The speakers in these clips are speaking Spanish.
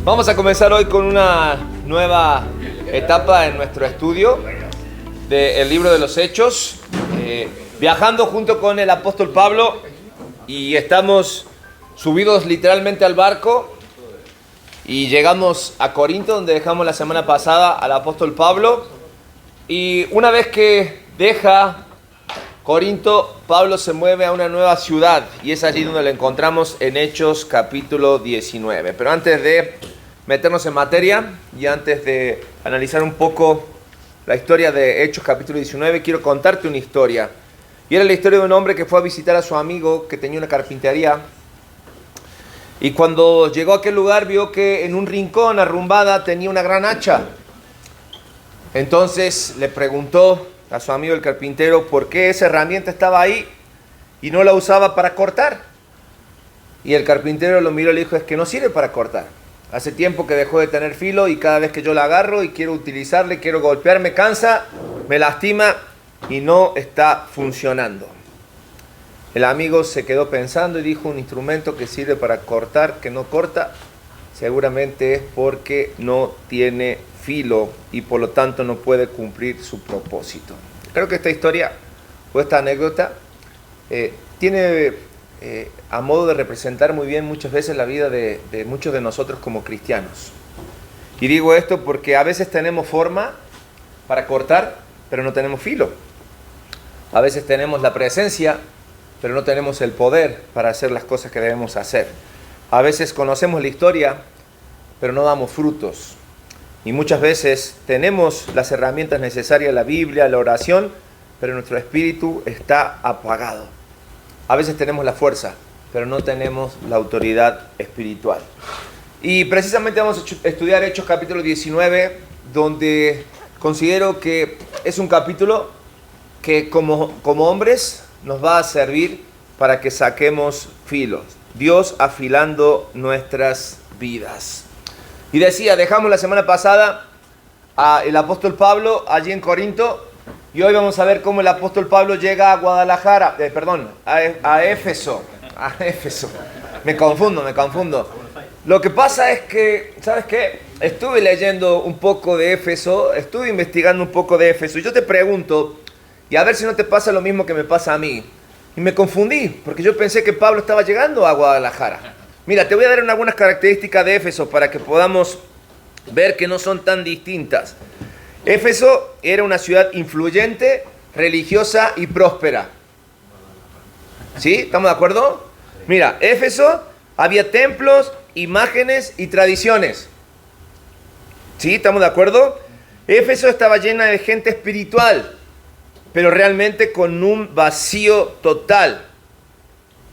Vamos a comenzar hoy con una nueva etapa en nuestro estudio del libro de los Hechos, viajando junto con el apóstol Pablo, y estamos subidos literalmente al barco y llegamos a Corinto, donde dejamos la semana pasada al apóstol Pablo. Y una vez que deja Corinto, Pablo se mueve a una nueva ciudad, y es allí donde lo encontramos en Hechos capítulo 19. Pero antes de meternos en materia y antes de analizar un poco la historia de Hechos capítulo 19, quiero contarte una historia. Y era la historia de un hombre que fue a visitar a su amigo que tenía una carpintería. Y cuando llegó a aquel lugar, vio que en un rincón arrumbada tenía una gran hacha. Entonces le preguntó a su amigo el carpintero por qué esa herramienta estaba ahí y no la usaba para cortar. Y el carpintero lo miró y le dijo: es que no sirve para cortar. Hace tiempo que dejó de tener filo, y cada vez que yo la agarro y quiero utilizarle, quiero golpear, me cansa, me lastima y no está funcionando. El amigo se quedó pensando y dijo: un instrumento que sirve para cortar, que no corta, seguramente es porque no tiene filo y por lo tanto no puede cumplir su propósito. Creo que esta historia o esta anécdota tiene a modo de representar muy bien muchas veces la vida de muchos de nosotros como cristianos. Y digo esto porque a veces tenemos forma para cortar, pero no tenemos filo. A veces tenemos la presencia, pero no tenemos el poder para hacer las cosas que debemos hacer. A veces conocemos la historia, pero no damos frutos. Y muchas veces tenemos las herramientas necesarias, la Biblia, la oración, pero nuestro espíritu está apagado. A veces tenemos la fuerza, pero no tenemos la autoridad espiritual. Y precisamente vamos a estudiar Hechos capítulo 19, donde considero que es un capítulo que como hombres nos va a servir para que saquemos filos. Dios afilando nuestras vidas. Y decía, dejamos la semana pasada al apóstol Pablo allí en Corinto, y hoy vamos a ver cómo el apóstol Pablo llega a Guadalajara, a Éfeso. A Éfeso. Me confundo. Lo que pasa es que, ¿sabes qué? Estuve leyendo un poco de Éfeso, estuve investigando un poco de Éfeso, y yo te pregunto, y a ver si no te pasa lo mismo que me pasa a mí. Y me confundí, porque yo pensé que Pablo estaba llegando a Guadalajara. Mira, te voy a dar algunas características de Éfeso para que podamos ver que no son tan distintas. Éfeso era una ciudad influyente, religiosa y próspera. ¿Sí? ¿Estamos de acuerdo? Mira, Éfeso había templos, imágenes y tradiciones. ¿Sí? ¿Estamos de acuerdo? Éfeso estaba llena de gente espiritual, pero realmente con un vacío total.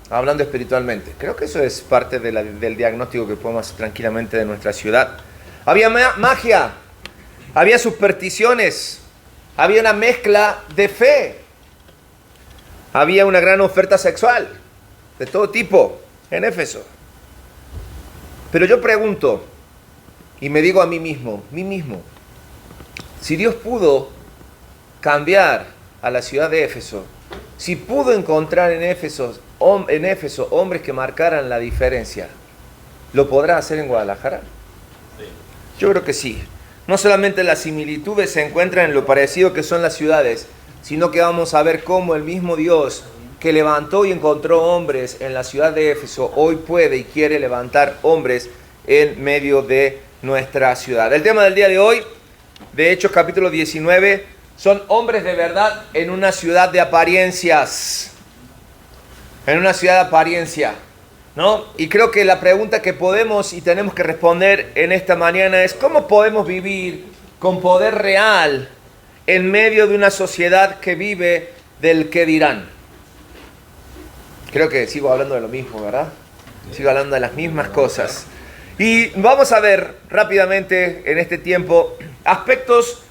Hablando espiritualmente. Creo que eso es parte de del diagnóstico que podemos hacer tranquilamente de nuestra ciudad. Había magia, había supersticiones, había una mezcla de fe, había una gran oferta sexual de todo tipo en Éfeso. Pero yo pregunto, y me digo a mí mismo, si Dios pudo cambiar a la ciudad de Éfeso, si pudo encontrar en Éfeso hombres que marcaran la diferencia, ¿lo podrá hacer en Guadalajara? Sí. Yo creo que sí. No solamente las similitudes se encuentran en lo parecido que son las ciudades, sino que vamos a ver cómo el mismo Dios que levantó y encontró hombres en la ciudad de Éfeso, hoy puede y quiere levantar hombres en medio de nuestra ciudad. El tema del día de hoy, de Hechos capítulo 19, son hombres de verdad en una ciudad de apariencias. En una ciudad de apariencia, ¿no? Y creo que la pregunta que podemos y tenemos que responder en esta mañana es: ¿cómo podemos vivir con poder real en medio de una sociedad que vive del qué dirán? Creo que sigo hablando de lo mismo, ¿verdad? Sigo hablando de las mismas cosas. Y vamos a ver rápidamente en este tiempo aspectos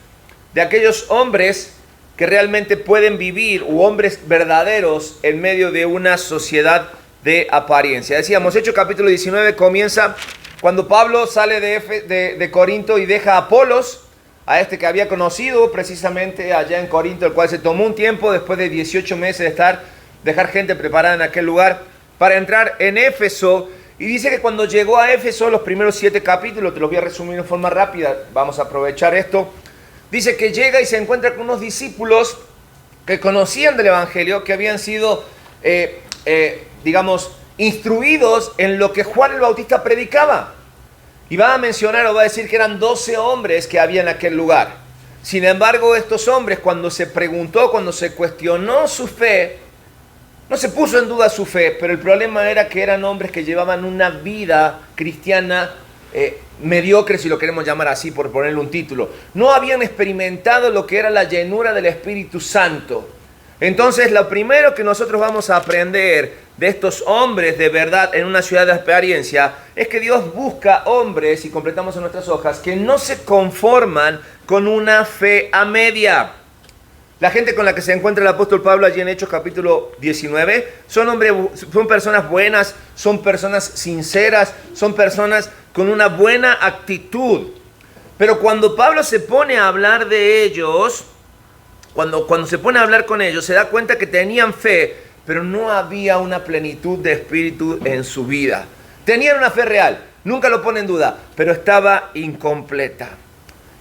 de aquellos hombres que realmente pueden vivir, u hombres verdaderos en medio de una sociedad de apariencia. Decíamos, Hechos capítulo 19 comienza cuando Pablo sale de Corinto y deja a Apolos, a este que había conocido precisamente allá en Corinto, el cual se tomó un tiempo después de 18 meses de dejar gente preparada en aquel lugar para entrar en Éfeso. Y dice que cuando llegó a Éfeso, los primeros 7 capítulos, te los voy a resumir en forma rápida, vamos a aprovechar esto. Dice que llega y se encuentra con unos discípulos que conocían del Evangelio, que habían sido, digamos, instruidos en lo que Juan el Bautista predicaba. Y va a mencionar o va a decir que eran 12 hombres que había en aquel lugar. Sin embargo, estos hombres, cuando se preguntó, cuando se cuestionó su fe, no se puso en duda su fe, pero el problema era que eran hombres que llevaban una vida cristiana mediocre, si lo queremos llamar así, por ponerle un título. No habían experimentado lo que era la llenura del Espíritu Santo. Entonces, lo primero que nosotros vamos a aprender de estos hombres de verdad en una ciudad de experiencia es que Dios busca hombres, y completamos en nuestras hojas, que no se conforman con una fe a media. La gente con la que se encuentra el apóstol Pablo allí en Hechos capítulo 19 son personas buenas, son personas sinceras, son personas con una buena actitud. Pero cuando Pablo se pone a hablar de ellos, cuando se pone a hablar con ellos, se da cuenta que tenían fe, pero no había una plenitud de espíritu en su vida. Tenían una fe real, nunca lo pone en duda, pero estaba incompleta.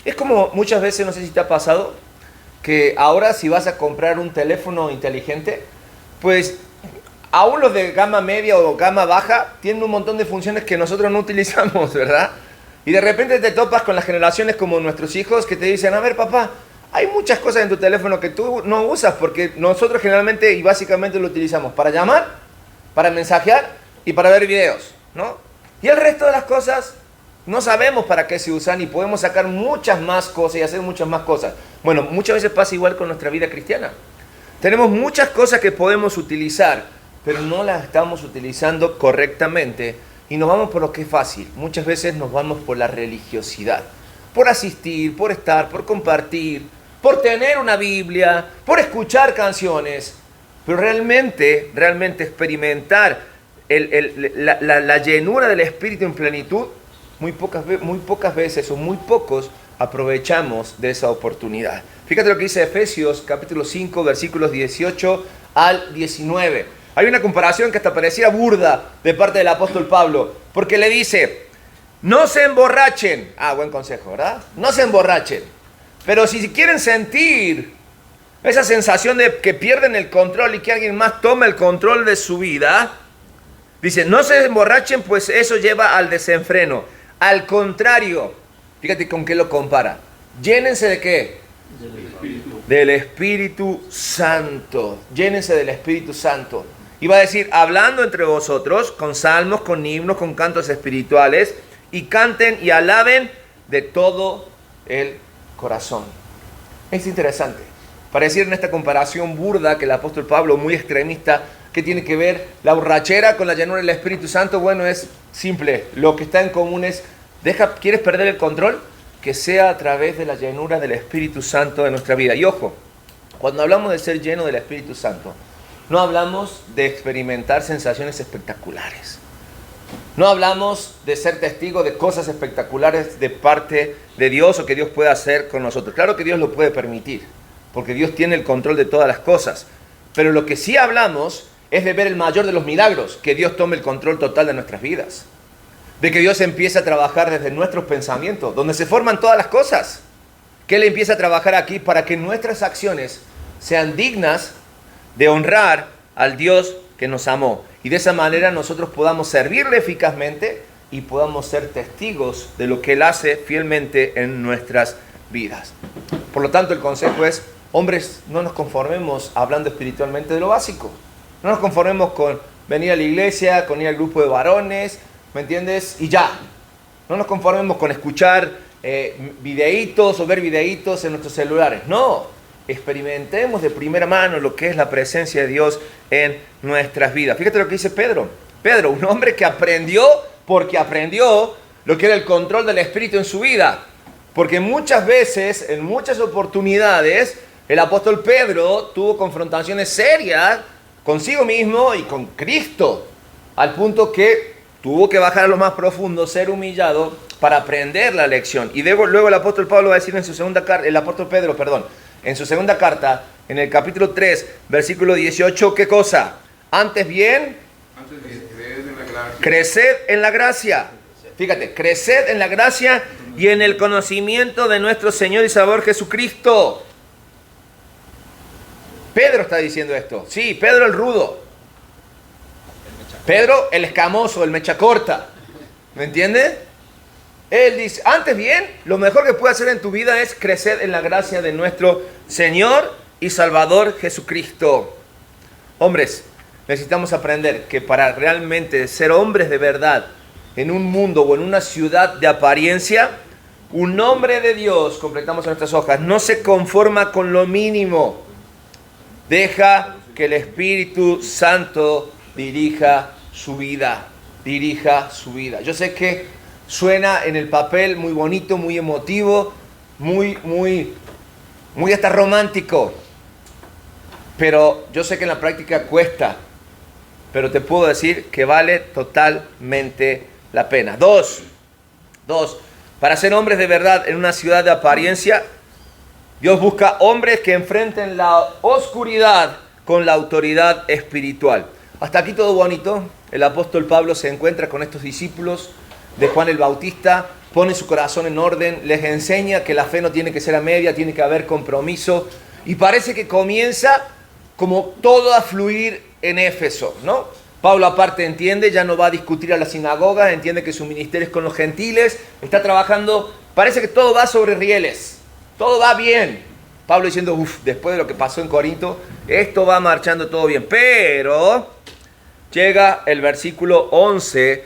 Es como muchas veces, no sé si te ha pasado, que ahora si vas a comprar un teléfono inteligente, pues aún los de gama media o gama baja tienen un montón de funciones que nosotros no utilizamos, ¿verdad? Y de repente te topas con las generaciones como nuestros hijos que te dicen, a ver papá, hay muchas cosas en tu teléfono que tú no usas porque nosotros generalmente y básicamente lo utilizamos para llamar, para mensajear y para ver videos, ¿no? Y el resto de las cosas no sabemos para qué se usan y podemos sacar muchas más cosas y hacer muchas más cosas. Bueno, muchas veces pasa igual con nuestra vida cristiana. Tenemos muchas cosas que podemos utilizar, pero no las estamos utilizando correctamente y nos vamos por lo que es fácil. Muchas veces nos vamos por la religiosidad, por asistir, por estar, por compartir, por tener una Biblia, por escuchar canciones, pero realmente experimentar la llenura del Espíritu en plenitud, muy pocas veces o muy pocos aprovechamos de esa oportunidad. Fíjate lo que dice Efesios capítulo 5 versículos 18 al 19. Hay una comparación que hasta parecía burda de parte del apóstol Pablo, porque le dice, no se emborrachen. Buen consejo, ¿verdad? No se emborrachen. Pero si quieren sentir esa sensación de que pierden el control y que alguien más toma el control de su vida, dice, no se emborrachen, pues eso lleva al desenfreno. Al contrario, fíjate con qué lo compara. Llénense de ¿qué? Del Espíritu Santo. Llénense del Espíritu Santo. Y va a decir, hablando entre vosotros, con salmos, con himnos, con cantos espirituales, y canten y alaben de todo el corazón. Es interesante. Pareciera en esta comparación burda que el apóstol Pablo, muy extremista, ¿qué tiene que ver la borrachera con la llenura del Espíritu Santo? Bueno, es simple. Lo que está en común es, ¿quieres perder el control? Que sea a través de la llenura del Espíritu Santo de nuestra vida. Y ojo, cuando hablamos de ser lleno del Espíritu Santo, no hablamos de experimentar sensaciones espectaculares. No hablamos de ser testigo de cosas espectaculares de parte de Dios o que Dios pueda hacer con nosotros. Claro que Dios lo puede permitir, porque Dios tiene el control de todas las cosas. Pero lo que sí hablamos es de ver el mayor de los milagros, que Dios tome el control total de nuestras vidas. De que Dios empiece a trabajar desde nuestros pensamientos, donde se forman todas las cosas. Que Él empiece a trabajar aquí para que nuestras acciones sean dignas de honrar al Dios que nos amó. Y de esa manera nosotros podamos servirle eficazmente y podamos ser testigos de lo que Él hace fielmente en nuestras vidas. Por lo tanto, el consejo es, hombres, no nos conformemos hablando espiritualmente de lo básico. No nos conformemos con venir a la iglesia, con ir al grupo de varones, ¿me entiendes? Y ya. No nos conformemos con escuchar videitos o ver videitos en nuestros celulares. No. Experimentemos de primera mano lo que es la presencia de Dios en nuestras vidas. Fíjate lo que dice Pedro. Pedro, un hombre que aprendió porque aprendió lo que era el control del Espíritu en su vida. Porque muchas veces, en muchas oportunidades, el apóstol Pedro tuvo confrontaciones serias consigo mismo y con Cristo, al punto que tuvo que bajar a lo más profundo, ser humillado para aprender la lección. Y luego el apóstol Pablo va a decir en su segunda carta, el apóstol Pedro, en su segunda carta, en el capítulo 3, versículo 18, ¿qué cosa? Antes bien, Creced en la gracia. Fíjate, creced en la gracia y en el conocimiento de nuestro Señor y Salvador Jesucristo. Pedro está diciendo esto. Sí, Pedro el rudo. Pedro el escamoso, el mecha corta. ¿Me entiendes? Él dice, antes bien, lo mejor que puedes hacer en tu vida es crecer en la gracia de nuestro Señor y Salvador Jesucristo. Hombres, necesitamos aprender que para realmente ser hombres de verdad en un mundo o en una ciudad de apariencia, un hombre de Dios, completamos nuestras hojas, no se conforma con lo mínimo. Deja que el Espíritu Santo dirija su vida. Dirija su vida. Yo sé que suena en el papel muy bonito, muy emotivo, muy hasta romántico. Pero yo sé que en la práctica cuesta. Pero te puedo decir que vale totalmente la pena. Dos. Para ser hombres de verdad en una ciudad de apariencia, Dios busca hombres que enfrenten la oscuridad con la autoridad espiritual. Hasta aquí todo bonito. El apóstol Pablo se encuentra con estos discípulos de Juan el Bautista, pone su corazón en orden, les enseña que la fe no tiene que ser a media, tiene que haber compromiso. Y parece que comienza como todo a fluir en Éfeso, ¿no? Pablo aparte entiende, ya no va a discutir a la sinagoga, entiende que su ministerio es con los gentiles, está trabajando, parece que todo va sobre rieles, todo va bien. Pablo diciendo, después de lo que pasó en Corinto, esto va marchando todo bien. Pero llega el versículo 11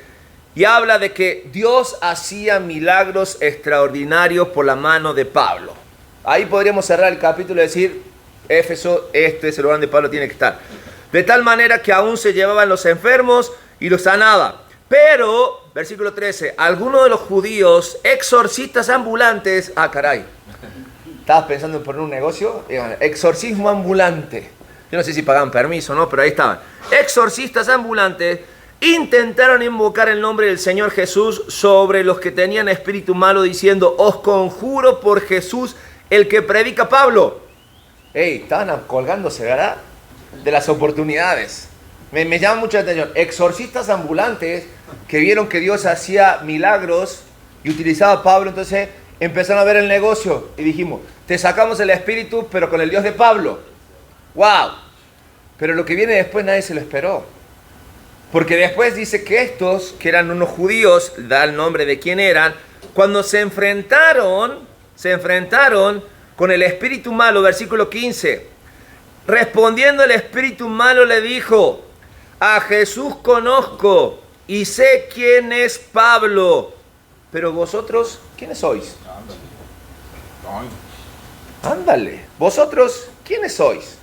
y habla de que Dios hacía milagros extraordinarios por la mano de Pablo. Ahí podríamos cerrar el capítulo y decir, Éfeso, este es el lugar donde Pablo tiene que estar. De tal manera que aún se llevaban los enfermos y los sanaba. Pero, versículo 13, algunos de los judíos, exorcistas ambulantes, caray, ¿estabas pensando en poner un negocio? Exorcismo ambulante. Yo no sé si pagaban permiso, ¿no? Pero ahí estaban. Exorcistas ambulantes intentaron invocar el nombre del Señor Jesús sobre los que tenían espíritu malo, diciendo, os conjuro por Jesús, el que predica Pablo. Estaban colgándose, ¿verdad? De las oportunidades. Me llama mucha atención. Exorcistas ambulantes que vieron que Dios hacía milagros y utilizaba a Pablo, entonces empezaron a ver el negocio y dijimos, te sacamos el espíritu, pero con el Dios de Pablo. ¡Wow! Pero lo que viene después nadie se lo esperó. Porque después dice que estos, que eran unos judíos, da el nombre de quién eran, cuando se enfrentaron con el espíritu malo, versículo 15. Respondiendo el espíritu malo le dijo, a Jesús conozco y sé quién es Pablo, pero vosotros, ¿quiénes sois? Ándale, vosotros, ¿quiénes sois?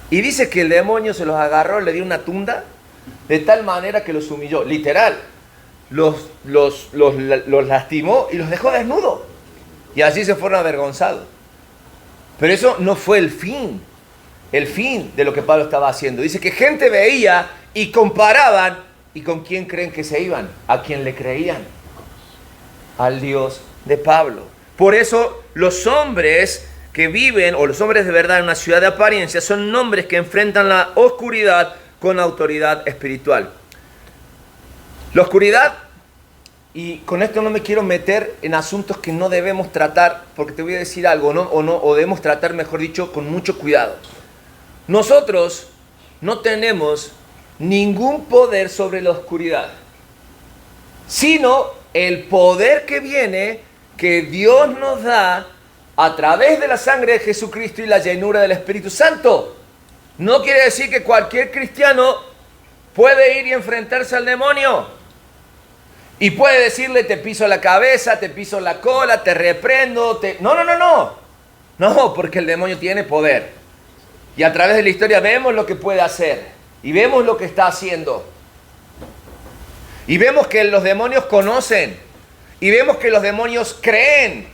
Y dice que el demonio se los agarró, le dio una tunda, de tal manera que los humilló, literal, los lastimó y los dejó desnudos. Y así se fueron avergonzados. Pero eso no fue el fin de lo que Pablo estaba haciendo. Dice que gente veía y comparaban, ¿y con quién creen que se iban? ¿A quién le creían? Al Dios de Pablo. Por eso los hombres que viven, o los hombres de verdad en una ciudad de apariencia, son hombres que enfrentan la oscuridad con autoridad espiritual. La oscuridad, y con esto no me quiero meter en asuntos que no debemos tratar, porque te voy a decir algo, o debemos tratar, mejor dicho, con mucho cuidado. Nosotros no tenemos ningún poder sobre la oscuridad, sino el poder que viene, que Dios nos da a través de la sangre de Jesucristo y la llenura del Espíritu Santo. No quiere decir que cualquier cristiano puede ir y enfrentarse al demonio. Y puede decirle, te piso la cabeza, te piso la cola, te reprendo, No, porque el demonio tiene poder. Y a través de la historia vemos lo que puede hacer. Y vemos lo que está haciendo. Y vemos que los demonios conocen. Y vemos que los demonios creen.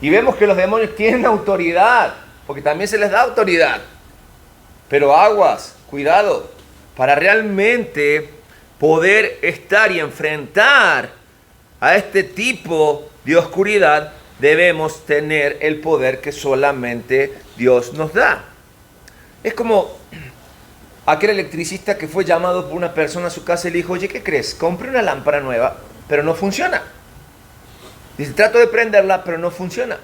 Y vemos que los demonios tienen autoridad. Porque también se les da autoridad. Pero aguas, cuidado. Para realmente poder estar y enfrentar a este tipo de oscuridad, debemos tener el poder que solamente Dios nos da. Es como aquel electricista que fue llamado por una persona a su casa y le dijo, oye, ¿qué crees? Compré una lámpara nueva, pero no funciona. Dice, trato de prenderla, pero no funciona.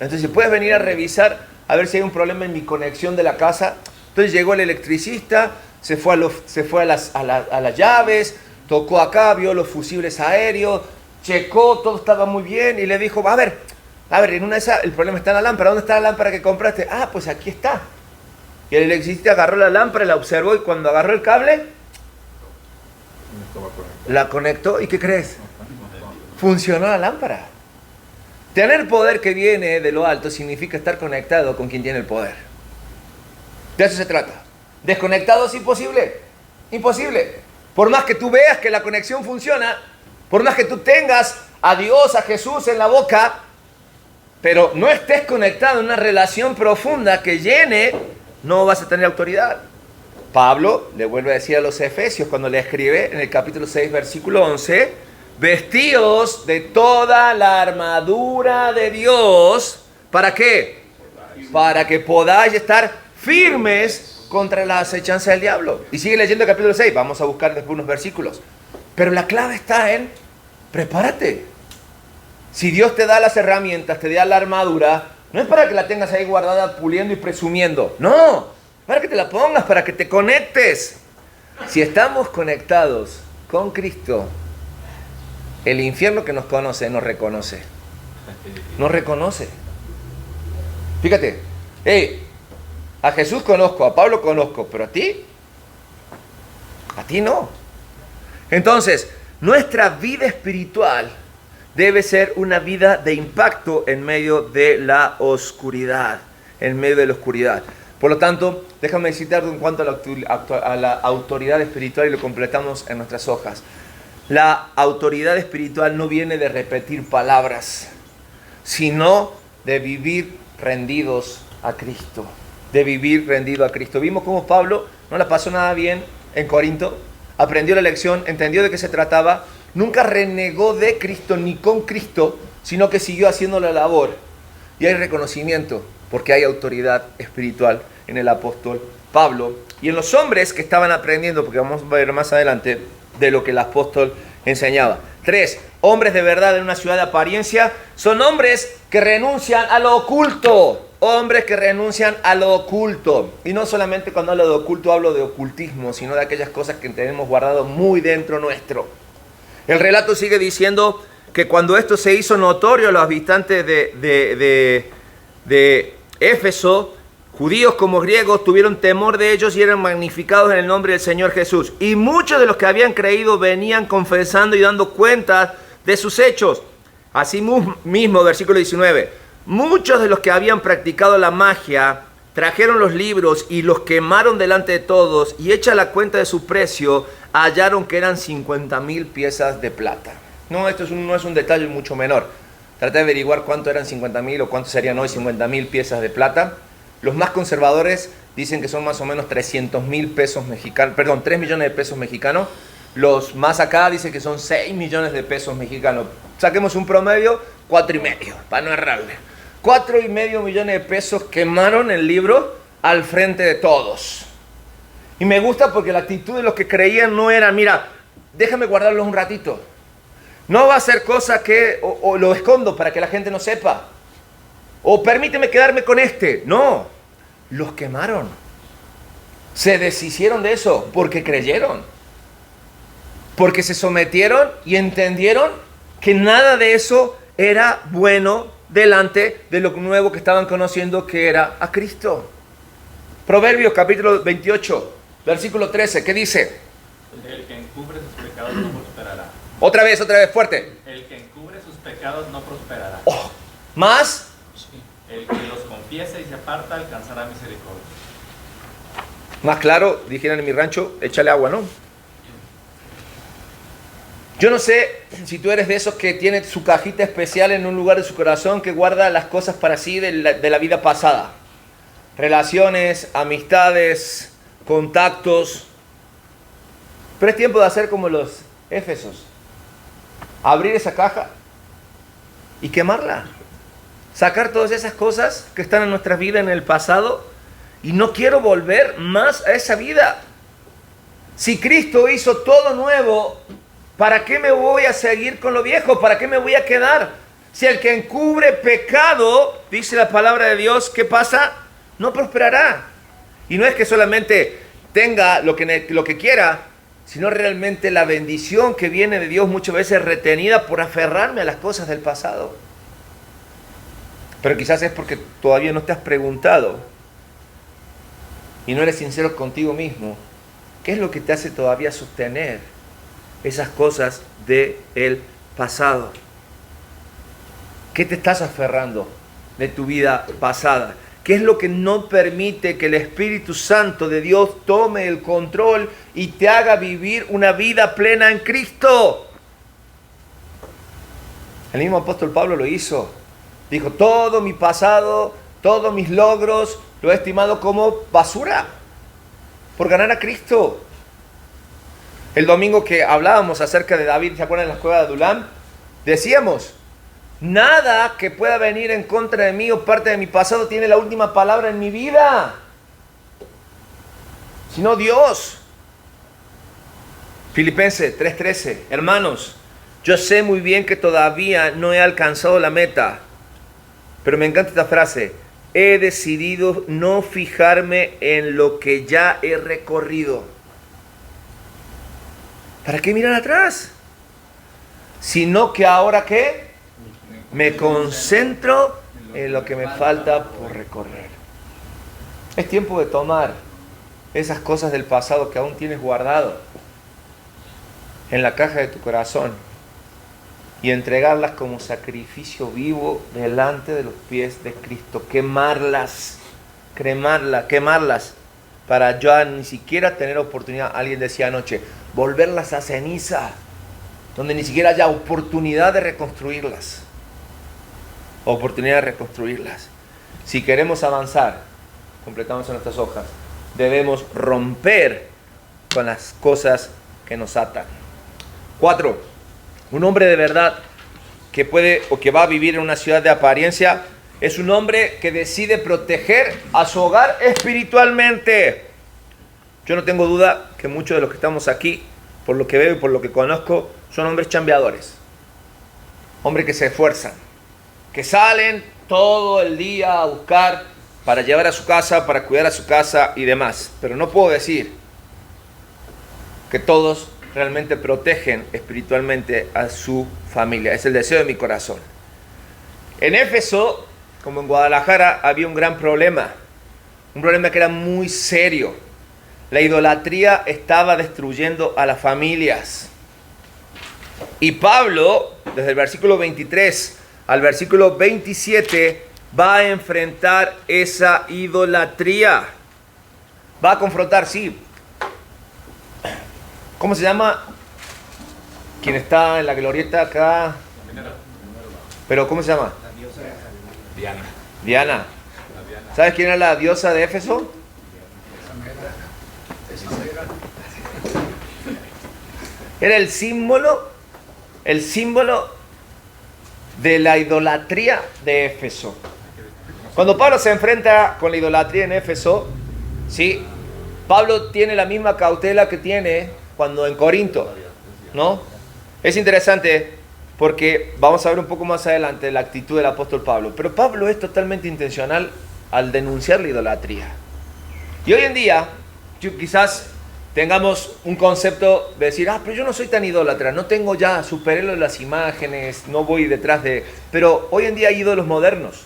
Entonces, ¿puedes venir a revisar a ver si hay un problema en mi conexión de la casa? Entonces llegó el electricista, se fue a las llaves, tocó acá, vio los fusibles aéreos, checó, todo estaba muy bien y le dijo, a ver, en una de esas el problema está en la lámpara. ¿Dónde está la lámpara que compraste? Ah, pues aquí está. Y el electricista agarró la lámpara, la observó y cuando agarró el cable, la conectó. ¿Y qué crees? Funcionó la lámpara. Tener poder que viene de lo alto significa estar conectado con quien tiene el poder. De eso se trata. ¿Desconectado es imposible? Imposible. Por más que tú veas que la conexión funciona, por más que tú tengas a Dios, a Jesús en la boca, pero no estés conectado en una relación profunda que llene, no vas a tener autoridad. Pablo le vuelve a decir a los Efesios cuando le escribe en el capítulo 6, versículo 11, vestíos de toda la armadura de Dios. ¿Para qué? Para que podáis estar firmes contra la acechanza del diablo. Y sigue leyendo el capítulo 6. Vamos a buscar después unos versículos. Pero la clave está en prepárate. Si Dios te da las herramientas, te da la armadura, no es para que la tengas ahí guardada puliendo y presumiendo. No, para que te la pongas, para que te conectes. Si estamos conectados con Cristo, el infierno que nos conoce, nos reconoce. Nos reconoce. Fíjate, a Jesús conozco, a Pablo conozco, pero a ti no. Entonces, nuestra vida espiritual debe ser una vida de impacto en medio de la oscuridad. En medio de la oscuridad. Por lo tanto, déjame citar en cuanto a la autoridad espiritual y lo completamos en nuestras hojas. La autoridad espiritual no viene de repetir palabras, sino de vivir rendidos a Cristo. De vivir rendido a Cristo. Vimos cómo Pablo no la pasó nada bien en Corinto, aprendió la lección, entendió de qué se trataba, nunca renegó de Cristo ni con Cristo, sino que siguió haciendo la labor. Y hay reconocimiento, porque hay autoridad espiritual en el apóstol Pablo y en los hombres que estaban aprendiendo, porque vamos a ver más adelante de lo que el apóstol enseñaba. 3. Hombres de verdad en una ciudad de apariencia son hombres que renuncian a lo oculto. Hombres que renuncian a lo oculto. Y no solamente cuando hablo de oculto hablo de ocultismo, sino de aquellas cosas que tenemos guardado muy dentro nuestro. El relato sigue diciendo que cuando esto se hizo notorio a los habitantes de Éfeso, judíos como griegos tuvieron temor de ellos y eran magnificados en el nombre del Señor Jesús. Y muchos de los que habían creído venían confesando y dando cuenta de sus hechos. Así mismo, versículo 19, muchos de los que habían practicado la magia trajeron los libros y los quemaron delante de todos, y hecha la cuenta de su precio, hallaron que eran 50,000 piezas de plata. No, esto no es un detalle mucho menor. Traté de averiguar cuánto eran 50,000 o cuánto serían hoy 50,000 piezas de plata. Los más conservadores dicen que son más o menos 300,000 pesos mexicanos, perdón, 3 millones de pesos mexicanos. Los más acá dicen que son 6 millones de pesos mexicanos. Saquemos un promedio, 4,5, para no errarle. 4,5 millones de pesos quemaron el libro al frente de todos. Y me gusta porque la actitud de los que creían no era, mira, déjame guardarlos un ratito. No va a ser cosa que o lo escondo para que la gente no sepa. O permíteme quedarme con este. No, los quemaron. Se deshicieron de eso porque creyeron. Porque se sometieron y entendieron que nada de eso era bueno delante de lo nuevo que estaban conociendo, que era a Cristo. Proverbios capítulo 28, versículo 13, ¿qué dice? El que encubre sus pecados no prosperará. Otra vez, fuerte. El que encubre sus pecados no prosperará. Oh, ¿más? El que los confiesa y se aparta alcanzará misericordia. Más claro, dijeran en mi rancho, échale agua, ¿no? Yo no sé si tú eres de esos que tiene su cajita especial en un lugar de su corazón que guarda las cosas para sí de la vida pasada. Relaciones, amistades, contactos. Pero es tiempo de hacer como los Éfesos. Abrir esa caja y quemarla. Sacar todas esas cosas que están en nuestra vida en el pasado. Y no quiero volver más a esa vida. Si Cristo hizo todo nuevo, ¿para qué me voy a seguir con lo viejo? ¿Para qué me voy a quedar? Si el que encubre pecado, dice la palabra de Dios, ¿qué pasa? No prosperará. Y no es que solamente tenga lo que quiera, sino realmente la bendición que viene de Dios muchas veces retenida por aferrarme a las cosas del pasado. Pero quizás es porque todavía no te has preguntado y no eres sincero contigo mismo. ¿Qué es lo que te hace todavía sostener esas cosas del pasado? ¿Qué te estás aferrando de tu vida pasada? ¿Qué es lo que no permite que el Espíritu Santo de Dios tome el control y te haga vivir una vida plena en Cristo? El mismo apóstol Pablo lo hizo. Dijo, todo mi pasado, todos mis logros, lo he estimado como basura por ganar a Cristo. El domingo que hablábamos acerca de David, ¿se acuerdan de la cueva de Adulam? Decíamos, nada que pueda venir en contra de mí o parte de mi pasado tiene la última palabra en mi vida, sino Dios. Filipenses 3:13, hermanos, yo sé muy bien que todavía no he alcanzado la meta, pero me encanta esta frase, he decidido no fijarme en lo que ya he recorrido. ¿Para qué mirar atrás? Sino que ahora, ¿qué? Me concentro en lo que me falta por recorrer. Es tiempo de tomar esas cosas del pasado que aún tienes guardado en la caja de tu corazón y entregarlas como sacrificio vivo delante de los pies de Cristo. Quemarlas para ya ni siquiera tener oportunidad. Alguien decía anoche, volverlas a ceniza, donde ni siquiera haya oportunidad de reconstruirlas. Si queremos avanzar, completamos en nuestras hojas, debemos romper con las cosas que nos atan. 4. Un hombre de verdad que puede o que va a vivir en una ciudad de apariencia es un hombre que decide proteger a su hogar espiritualmente. Yo no tengo duda que muchos de los que estamos aquí, por lo que veo y por lo que conozco, son hombres chambeadores. Hombres que se esfuerzan, que salen todo el día a buscar para llevar a su casa, para cuidar a su casa y demás. Pero no puedo decir que todos realmente protegen espiritualmente a su familia. Es el deseo de mi corazón. En Éfeso, como en Guadalajara, había un gran problema. Un problema que era muy serio. La idolatría estaba destruyendo a las familias. Y Pablo, desde el versículo 23 al versículo 27, va a enfrentar esa idolatría. Va a confrontar, sí. ¿Cómo se llama? ¿Quién está en la glorieta acá? ¿Pero cómo se llama? Diana. ¿Sabes quién era la diosa de Éfeso? Era el símbolo de la idolatría de Éfeso. Cuando Pablo se enfrenta con la idolatría en Éfeso, ¿sí? Pablo tiene la misma cautela que tiene cuando en Corinto, ¿no? Es interesante porque vamos a ver un poco más adelante la actitud del apóstol Pablo. Pero Pablo es totalmente intencional al denunciar la idolatría. Y hoy en día, quizás tengamos un concepto de decir, pero yo no soy tan idólatra, no tengo ya, superé las imágenes, no voy detrás de... Pero hoy en día hay ídolos modernos,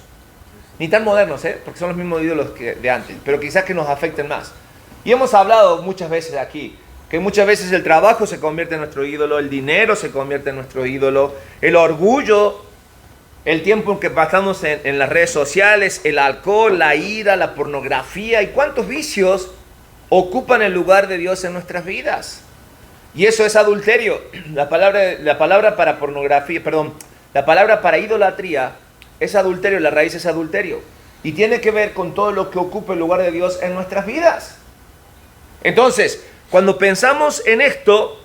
ni tan modernos, porque son los mismos ídolos que de antes, pero quizás que nos afecten más. Y hemos hablado muchas veces aquí, que muchas veces el trabajo se convierte en nuestro ídolo, el dinero se convierte en nuestro ídolo, el orgullo, el tiempo en que pasamos en las redes sociales, el alcohol, la ira, la pornografía y cuántos vicios ocupan el lugar de Dios en nuestras vidas. Y eso es adulterio. La palabra para pornografía, la palabra para idolatría es adulterio, la raíz es adulterio. Y tiene que ver con todo lo que ocupa el lugar de Dios en nuestras vidas. Entonces, cuando pensamos en esto,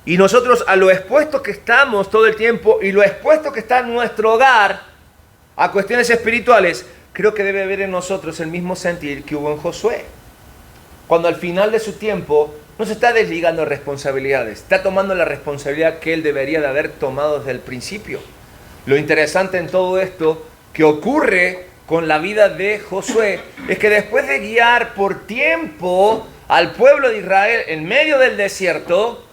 y nosotros a lo expuesto que estamos todo el tiempo, y lo expuesto que está en nuestro hogar a cuestiones espirituales, creo que debe haber en nosotros el mismo sentir que hubo en Josué. Cuando al final de su tiempo no se está desligando de responsabilidades, está tomando la responsabilidad que él debería de haber tomado desde el principio. Lo interesante en todo esto que ocurre con la vida de Josué es que después de guiar por tiempo al pueblo de Israel en medio del desierto,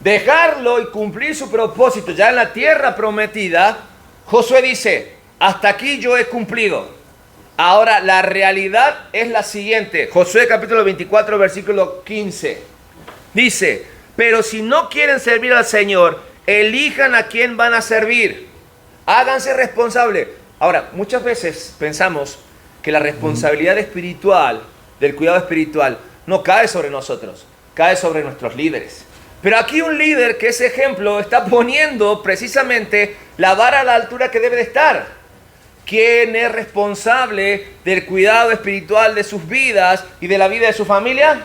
dejarlo y cumplir su propósito ya en la tierra prometida, Josué dice, hasta aquí yo he cumplido. Ahora la realidad es la siguiente. Josué capítulo 24 versículo 15 dice, pero si no quieren servir al Señor, elijan a quién van a servir. Háganse responsables. Ahora, muchas veces pensamos que la responsabilidad espiritual, del cuidado espiritual, no cae sobre nosotros, cae sobre nuestros líderes. Pero aquí un líder que es ejemplo está poniendo precisamente la vara a la altura que debe de estar. ¿Quién es responsable del cuidado espiritual de sus vidas y de la vida de su familia?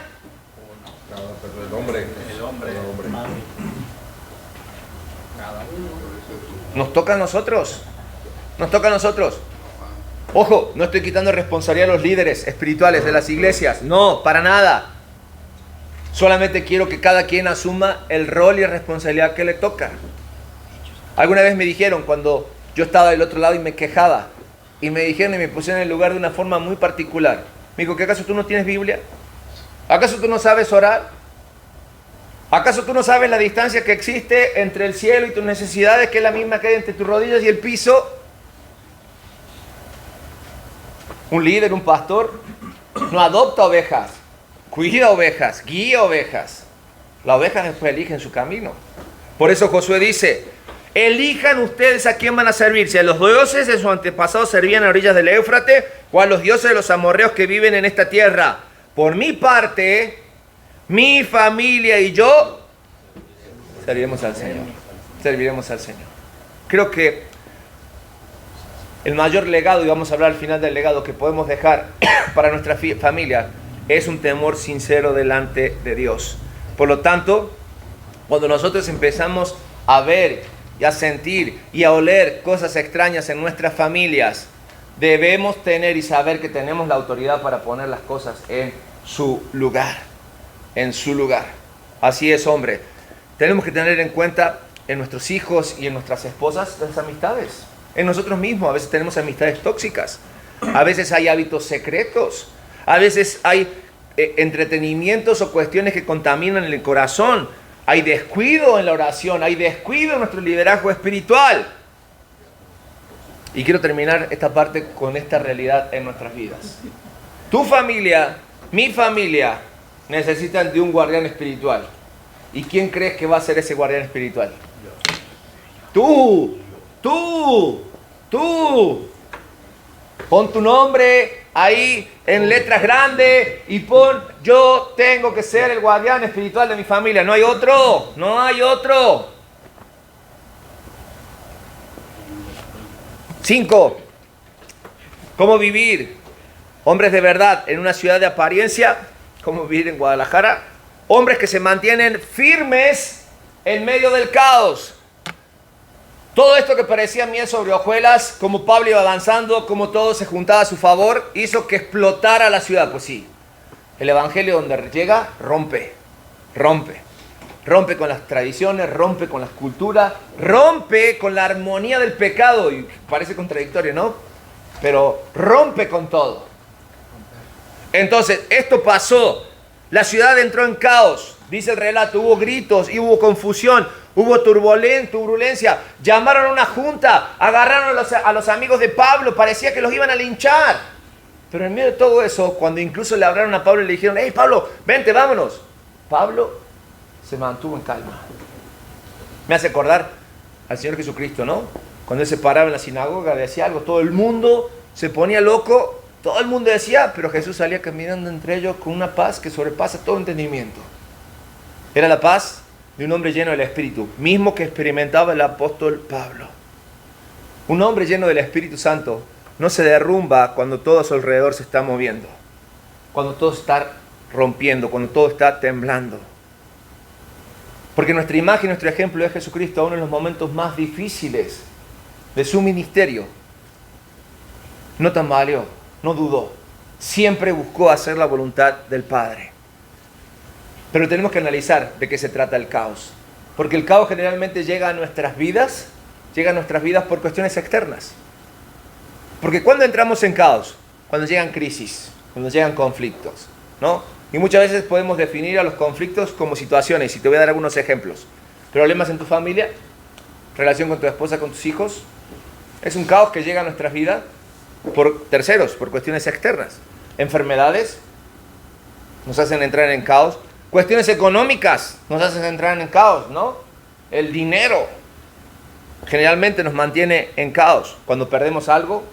El hombre. Nos toca a nosotros. Nos toca a nosotros. Ojo, no estoy quitando responsabilidad a los líderes espirituales de las iglesias. No, para nada. Solamente quiero que cada quien asuma el rol y responsabilidad que le toca. Alguna vez me dijeron, cuando yo estaba del otro lado y me quejaba, y me dijeron y me pusieron en el lugar de una forma muy particular. Me dijo, ¿que acaso tú no tienes Biblia? ¿Acaso tú no sabes orar? ¿Acaso tú no sabes la distancia que existe entre el cielo y tus necesidades, que es la misma que hay entre tus rodillas y el piso? Un líder, un pastor, no adopta ovejas, cuida ovejas, guía ovejas. Las ovejas después eligen su camino. Por eso Josué dice, elijan ustedes a quién van a servir, si a los dioses de sus antepasados servían a orillas del Éufrates, o a los dioses de los amorreos que viven en esta tierra. Por mi parte, mi familia y yo serviremos al Señor. Serviremos al Señor. Creo que el mayor legado, y vamos a hablar al final del legado que podemos dejar para nuestra familia, es un temor sincero delante de Dios. Por lo tanto, cuando nosotros empezamos a ver y a sentir y a oler cosas extrañas en nuestras familias, debemos tener y saber que tenemos la autoridad para poner las cosas en su lugar. En su lugar. Así es, hombre. Tenemos que tener en cuenta en nuestros hijos y en nuestras esposas las amistades. En nosotros mismos a veces tenemos amistades tóxicas. A veces hay hábitos secretos. A veces hay entretenimientos o cuestiones que contaminan el corazón. Hay descuido en la oración. Hay descuido en nuestro liderazgo espiritual. Y quiero terminar esta parte con esta realidad en nuestras vidas. Tu familia, mi familia, necesitan de un guardián espiritual. ¿Y quién crees que va a ser ese guardián espiritual? Tú. Pon tu nombre ahí en letras grandes y pon, yo tengo que ser el guardián espiritual de mi familia. No hay otro, no hay otro. 5. ¿Cómo vivir? Hombres de verdad en una ciudad de apariencia. ¿Cómo vivir en Guadalajara? Hombres que se mantienen firmes en medio del caos. Todo esto que parecía miel sobre hojuelas, como Pablo iba avanzando, como todo se juntaba a su favor, hizo que explotara la ciudad. Pues sí, el evangelio donde llega, rompe con las tradiciones, rompe con las culturas, rompe con la armonía del pecado. Y parece contradictorio, ¿no? Pero rompe con todo. Entonces, esto pasó. La ciudad entró en caos. Dice el relato, hubo gritos y hubo confusión, hubo turbulencia. Llamaron a una junta, agarraron a los amigos de Pablo, parecía que los iban a linchar. Pero en medio de todo eso, cuando incluso le hablaron a Pablo y le dijeron, hey Pablo, vente, vámonos. Pablo se mantuvo en calma. Me hace acordar al Señor Jesucristo, ¿no? Cuando él se paraba en la sinagoga, decía algo, todo el mundo se ponía loco, todo el mundo decía, pero Jesús salía caminando entre ellos con una paz que sobrepasa todo entendimiento. Era la paz de un hombre lleno del Espíritu, mismo que experimentaba el apóstol Pablo. Un hombre lleno del Espíritu Santo no se derrumba cuando todo a su alrededor se está moviendo, cuando todo está rompiendo, cuando todo está temblando. Porque nuestra imagen, nuestro ejemplo es Jesucristo, aún en los momentos más difíciles de su ministerio. No tambaleó, no dudó, siempre buscó hacer la voluntad del Padre. Pero tenemos que analizar de qué se trata el caos. Porque el caos generalmente llega a nuestras vidas por cuestiones externas. Porque ¿cuándo entramos en caos? Cuando llegan crisis, cuando llegan conflictos, ¿no? Y muchas veces podemos definir a los conflictos como situaciones, y te voy a dar algunos ejemplos. Problemas en tu familia, relación con tu esposa, con tus hijos. Es un caos que llega a nuestras vidas por terceros, por cuestiones externas. Enfermedades nos hacen entrar en caos. Cuestiones económicas nos hacen entrar en caos, ¿no? El dinero generalmente nos mantiene en caos. Cuando perdemos algo,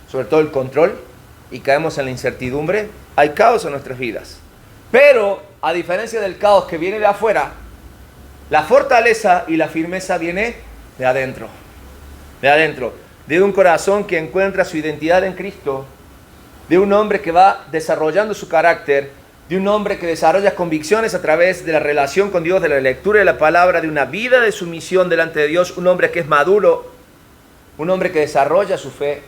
sobre todo el control, y caemos en la incertidumbre, hay caos en nuestras vidas. Pero, a diferencia del caos que viene de afuera, la fortaleza y la firmeza viene de adentro. De adentro. De un corazón que encuentra su identidad en Cristo. De un hombre que va desarrollando su carácter. De un hombre que desarrolla convicciones a través de la relación con Dios, de la lectura de la palabra, de una vida de sumisión delante de Dios. Un hombre que es maduro. Un hombre que desarrolla su fe.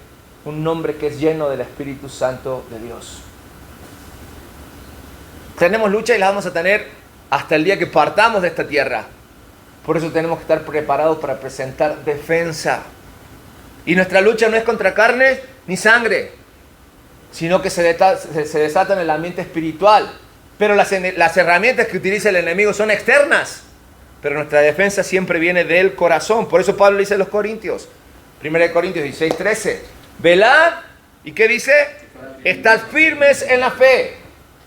Un hombre que es lleno del Espíritu Santo de Dios. Tenemos lucha y la vamos a tener hasta el día que partamos de esta tierra. Por eso tenemos que estar preparados para presentar defensa. Y nuestra lucha no es contra carne ni sangre, sino que se desata en el ambiente espiritual. Pero las herramientas que utiliza el enemigo son externas. Pero nuestra defensa siempre viene del corazón. Por eso Pablo dice a los Corintios, 1 Corintios 16, 13, velad, ¿y qué dice? Estad firmes en la fe.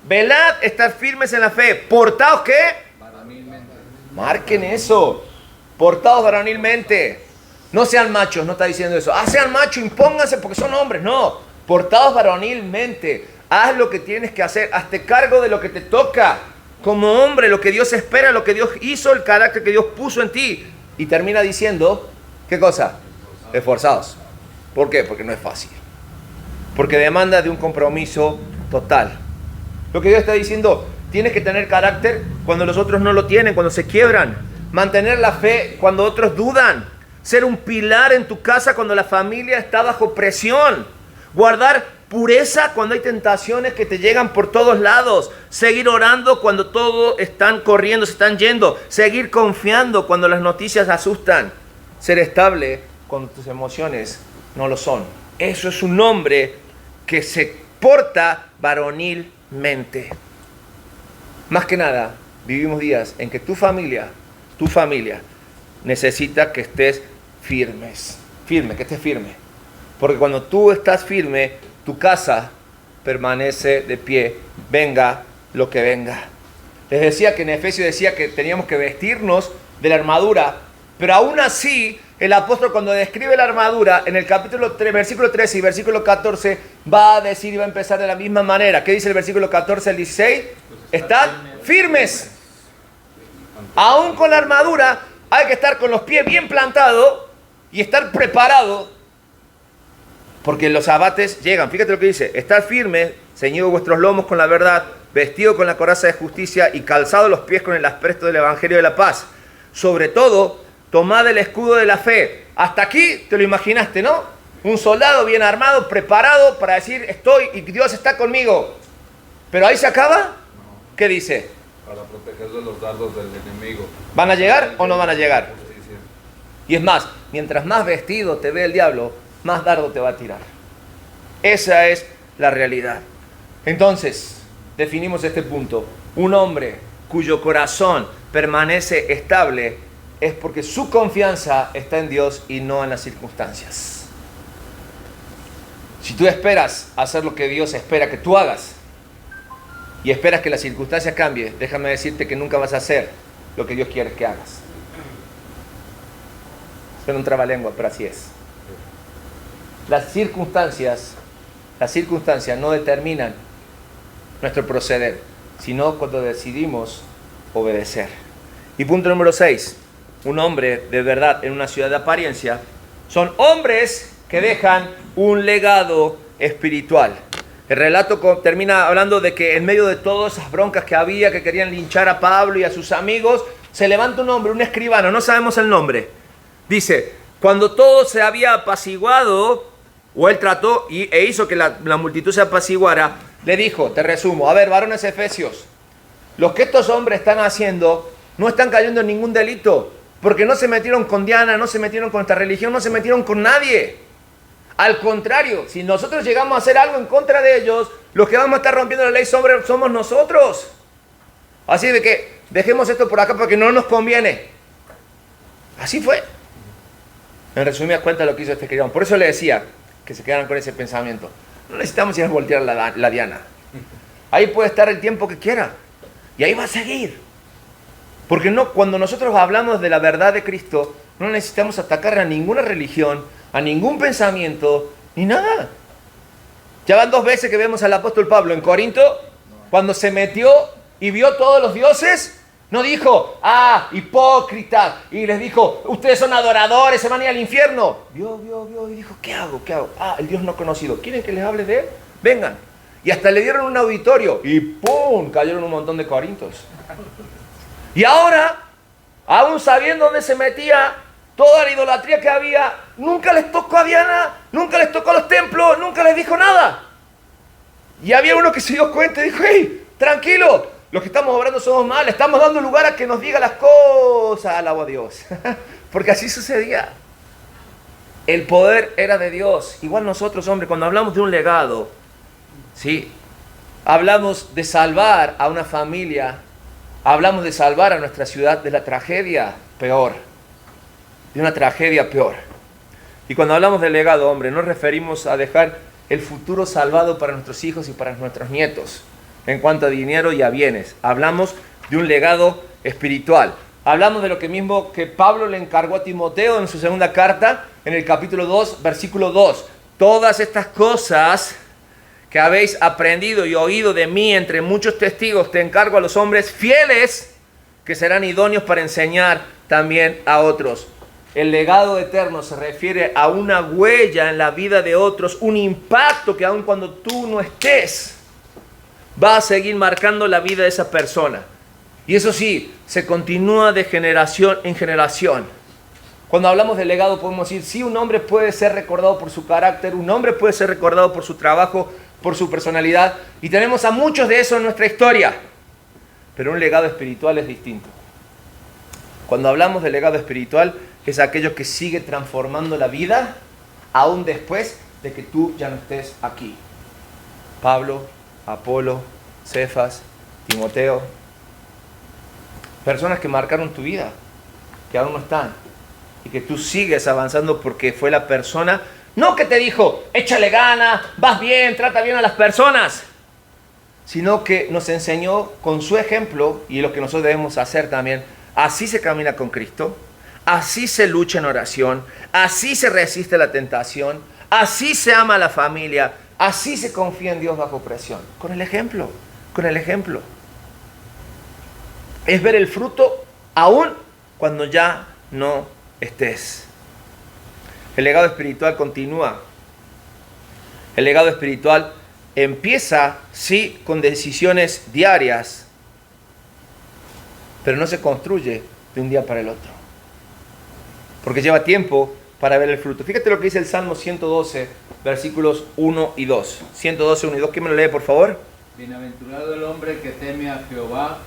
Velad, estad firmes en la fe. ¿Portaos qué? Varonilmente. Marquen eso. Portaos varonilmente. No sean machos, no está diciendo eso. Sean machos, impónganse porque son hombres. No, portaos varonilmente. Haz lo que tienes que hacer. Hazte cargo de lo que te toca. Como hombre, lo que Dios espera, lo que Dios hizo, el carácter que Dios puso en ti. Y termina diciendo, ¿qué cosa? Esforzados. ¿Por qué? Porque no es fácil. Porque demanda de un compromiso total. Lo que Dios está diciendo, tienes que tener carácter cuando los otros no lo tienen, cuando se quiebran. Mantener la fe cuando otros dudan. Ser un pilar en tu casa cuando la familia está bajo presión. Guardar pureza cuando hay tentaciones que te llegan por todos lados. Seguir orando cuando todos están corriendo, se están yendo. Seguir confiando cuando las noticias asustan. Ser estable cuando tus emociones no lo son. Eso es un hombre que se porta varonilmente. Más que nada, vivimos días en que tu familia necesita que estés firme, que estés firme. Porque cuando tú estás firme, tu casa permanece de pie, venga lo que venga. Les decía que en Efesios decía que teníamos que vestirnos de la armadura, pero aún así, el apóstol cuando describe la armadura, en el capítulo 3, versículo 13 y versículo 14, va a decir y va a empezar de la misma manera. ¿Qué dice el versículo 14 al 16? Estad firmes. Aún con la armadura, hay que estar con los pies bien plantados y estar preparado, porque los abates llegan. Fíjate lo que dice: estad firmes, ceñidos vuestros lomos con la verdad, vestidos con la coraza de justicia y calzados los pies con el apresto del evangelio de la paz. Sobre todo, tomad el escudo de la fe. Hasta aquí te lo imaginaste, ¿no? Un soldado bien armado, preparado para decir estoy y Dios está conmigo. ¿Pero ahí se acaba? ¿Qué dice? Para proteger de los dardos del enemigo. ¿Van a llegar o no van a llegar? Y es más, mientras más vestido te ve el diablo, más dardo te va a tirar. Esa es la realidad. Entonces, definimos este punto. Un hombre cuyo corazón permanece estable es porque su confianza está en Dios y no en las circunstancias. Si tú esperas hacer lo que Dios espera que tú hagas y esperas que las circunstancias cambien, déjame decirte que nunca vas a hacer lo que Dios quiere que hagas. Suena un trabalengua, pero así es. Las circunstancias no determinan nuestro proceder, sino cuando decidimos obedecer. Y punto número 6. Un hombre de verdad en una ciudad de apariencia son hombres que dejan un legado espiritual. El relato termina hablando de que en medio de todas esas broncas que había, que querían linchar a Pablo y a sus amigos, se levanta un hombre, un escribano, no sabemos el nombre. Dice, cuando todo se había apaciguado, o él trató e hizo que la multitud se apaciguara, le dijo, te resumo, a ver, varones efesios, Los que estos hombres están haciendo no están cayendo en ningún delito, porque no se metieron con Diana, no se metieron con esta religión, no se metieron con nadie. Al contrario, si nosotros llegamos a hacer algo en contra de ellos, los que vamos a estar rompiendo la ley somos nosotros. Así de que dejemos esto por acá porque no nos conviene. Así fue. En resumidas cuentas lo que hizo este criado. Por eso le decía que se quedaran con ese pensamiento. No necesitamos ir a voltear la diana. Ahí puede estar el tiempo que quiera. Y ahí va a seguir. Porque no, cuando nosotros hablamos de la verdad de Cristo, no necesitamos atacar a ninguna religión, a ningún pensamiento, ni nada. Ya van 2 veces que vemos al apóstol Pablo en Corinto, cuando se metió y vio todos los dioses, no dijo, hipócritas, y les dijo, ustedes son adoradores, se van a ir al infierno. Vio, y dijo, ¿qué hago? El Dios no conocido. ¿Quieren que les hable de él? Vengan. Y hasta le dieron un auditorio, y ¡pum!, cayeron un montón de corintios. Y ahora, aún sabiendo dónde se metía, toda la idolatría que había, nunca les tocó a Diana, nunca les tocó a los templos, nunca les dijo nada. Y había uno que se dio cuenta y dijo, hey, tranquilo, los que estamos obrando somos mal, estamos dando lugar a que nos diga las cosas, alabo a Dios. Porque así sucedía. El poder era de Dios. Igual nosotros, hombre, cuando hablamos de un legado, ¿sí? Hablamos de salvar a una familia, hablamos de salvar a nuestra ciudad de la tragedia peor, de una tragedia peor. Y cuando hablamos de legado, hombre, nos referimos a dejar el futuro salvado para nuestros hijos y para nuestros nietos, en cuanto a dinero y a bienes. Hablamos de un legado espiritual. Hablamos de lo que mismo que Pablo le encargó a Timoteo en su segunda carta, en el capítulo 2, versículo 2. Todas estas cosas que habéis aprendido y oído de mí entre muchos testigos, te encargo a los hombres fieles que serán idóneos para enseñar también a otros. El legado eterno se refiere a una huella en la vida de otros, un impacto que aun cuando tú no estés, va a seguir marcando la vida de esa persona. Y eso sí, se continúa de generación en generación. Cuando hablamos de legado podemos decir, sí, un hombre puede ser recordado por su carácter, un hombre puede ser recordado por su trabajo, por su personalidad, y tenemos a muchos de eso en nuestra historia. Pero un legado espiritual es distinto. Cuando hablamos de legado espiritual, es aquello que sigue transformando la vida, aún después de que tú ya no estés aquí. Pablo, Apolo, Cefas, Timoteo, personas que marcaron tu vida, que aún no están, y que tú sigues avanzando porque fue la persona, no que te dijo, échale gana, vas bien, trata bien a las personas, sino que nos enseñó con su ejemplo, y lo que nosotros debemos hacer también. Así se camina con Cristo, así se lucha en oración, así se resiste la tentación, así se ama a la familia, así se confía en Dios bajo presión. Con el ejemplo, con el ejemplo. Es ver el fruto aún cuando ya no estés. El legado espiritual continúa. El legado espiritual empieza, sí, con decisiones diarias, pero no se construye de un día para el otro, porque lleva tiempo para ver el fruto. Fíjate lo que dice el Salmo 112, versículos 1 y 2. 112, 1 y 2. ¿Quién me lo lee, por favor? Bienaventurado el hombre que teme a Jehová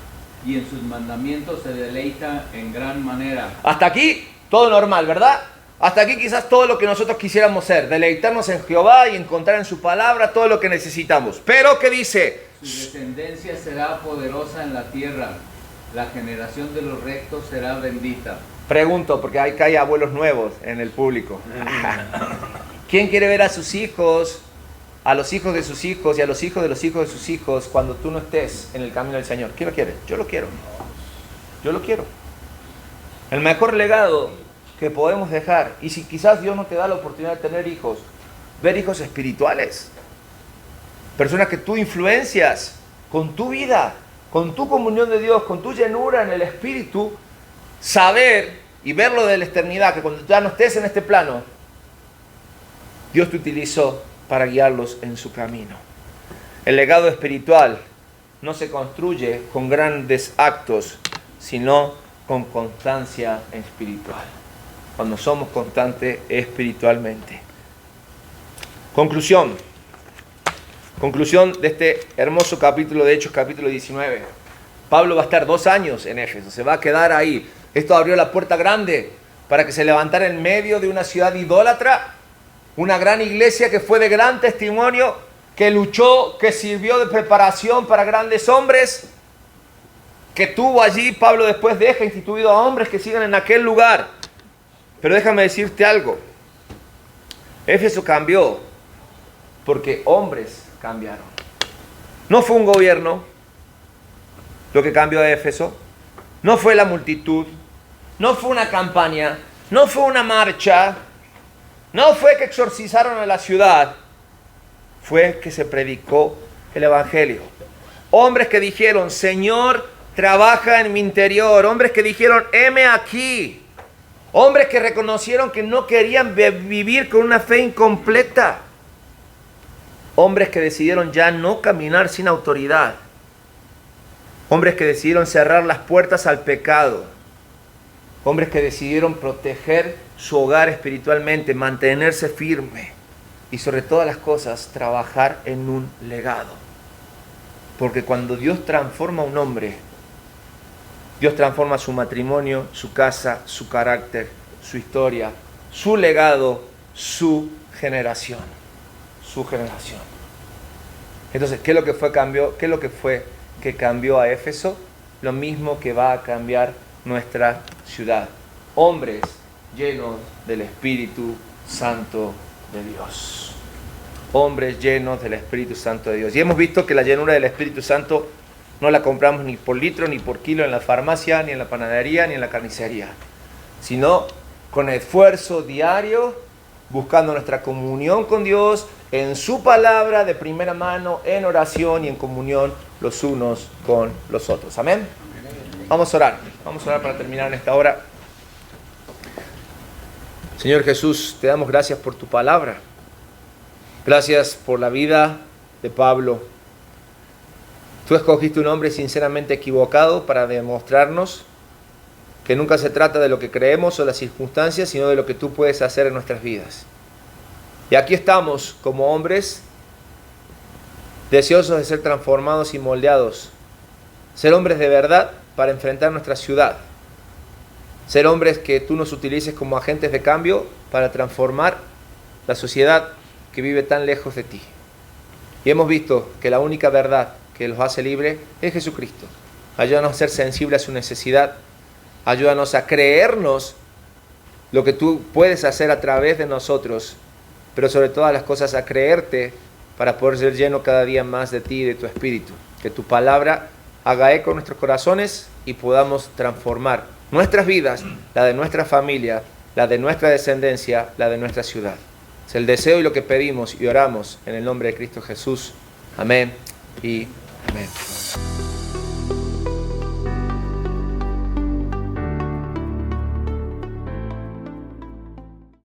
y en sus mandamientos se deleita en gran manera. Hasta aquí todo normal, ¿verdad? Hasta aquí quizás todo lo que nosotros quisiéramos ser, deleitarnos en Jehová y encontrar en su palabra todo lo que necesitamos. Pero ¿qué dice? Su descendencia será poderosa en la tierra, la generación de los rectos será bendita. Pregunto, porque hay abuelos nuevos en el público. ¿Quién quiere ver a sus hijos, a los hijos de sus hijos y a los hijos de los hijos de sus hijos cuando tú no estés en el camino del Señor? ¿Quién lo quiere? Yo lo quiero. Yo lo quiero. El mejor legado que podemos dejar, y si quizás Dios no te da la oportunidad de tener hijos, ver hijos espirituales, personas que tú influencias con tu vida, con tu comunión de Dios, con tu llenura en el Espíritu, saber y verlo de la eternidad, que cuando ya no estés en este plano, Dios te utilizó para guiarlos en su camino. El legado espiritual no se construye con grandes actos, sino con constancia espiritual. Cuando somos constantes espiritualmente. Conclusión de este hermoso capítulo de Hechos, capítulo 19. Pablo va a estar 2 años en Éfeso, se va a quedar ahí. Esto abrió la puerta grande para que se levantara en medio de una ciudad idólatra, una gran iglesia que fue de gran testimonio, que luchó, que sirvió de preparación para grandes hombres, que tuvo allí. Pablo después deja instituido a hombres que sigan en aquel lugar. Pero déjame decirte algo, Éfeso cambió porque hombres cambiaron. No fue un gobierno lo que cambió a Éfeso, no fue la multitud, no fue una campaña, no fue una marcha, no fue que exorcizaron a la ciudad, fue que se predicó el evangelio. Hombres que dijeron, Señor, trabaja en mi interior. Hombres que dijeron, heme aquí. Hombres que reconocieron que no querían vivir con una fe incompleta. Hombres que decidieron ya no caminar sin autoridad. Hombres que decidieron cerrar las puertas al pecado. Hombres que decidieron proteger su hogar espiritualmente, mantenerse firme y sobre todas las cosas trabajar en un legado. Porque cuando Dios transforma a un hombre, Dios transforma su matrimonio, su casa, su carácter, su historia, su legado, su generación. Su generación. Entonces, ¿qué es lo que fue que cambió a Éfeso? Lo mismo que va a cambiar nuestra ciudad. Hombres llenos del Espíritu Santo de Dios. Hombres llenos del Espíritu Santo de Dios. Y hemos visto que la llenura del Espíritu Santo no la compramos ni por litro, ni por kilo en la farmacia, ni en la panadería, ni en la carnicería, sino con esfuerzo diario, buscando nuestra comunión con Dios, en su palabra de primera mano, en oración y en comunión los unos con los otros. Amén. Vamos a orar para terminar en esta hora. Señor Jesús, te damos gracias por tu palabra. Gracias por la vida de Pablo. Tú escogiste un hombre sinceramente equivocado para demostrarnos que nunca se trata de lo que creemos o las circunstancias, sino de lo que tú puedes hacer en nuestras vidas. Y aquí estamos como hombres deseosos de ser transformados y moldeados. Ser hombres de verdad para enfrentar nuestra ciudad. Ser hombres que tú nos utilices como agentes de cambio para transformar la sociedad que vive tan lejos de ti. Y hemos visto que la única verdad que los hace libres es Jesucristo. Ayúdanos a ser sensibles a su necesidad. Ayúdanos a creernos lo que tú puedes hacer a través de nosotros, pero sobre todas las cosas a creerte para poder ser lleno cada día más de ti y de tu Espíritu. Que tu palabra haga eco en nuestros corazones y podamos transformar nuestras vidas, la de nuestra familia, la de nuestra descendencia, la de nuestra ciudad. Es el deseo y lo que pedimos y oramos en el nombre de Cristo Jesús. Amén y amén.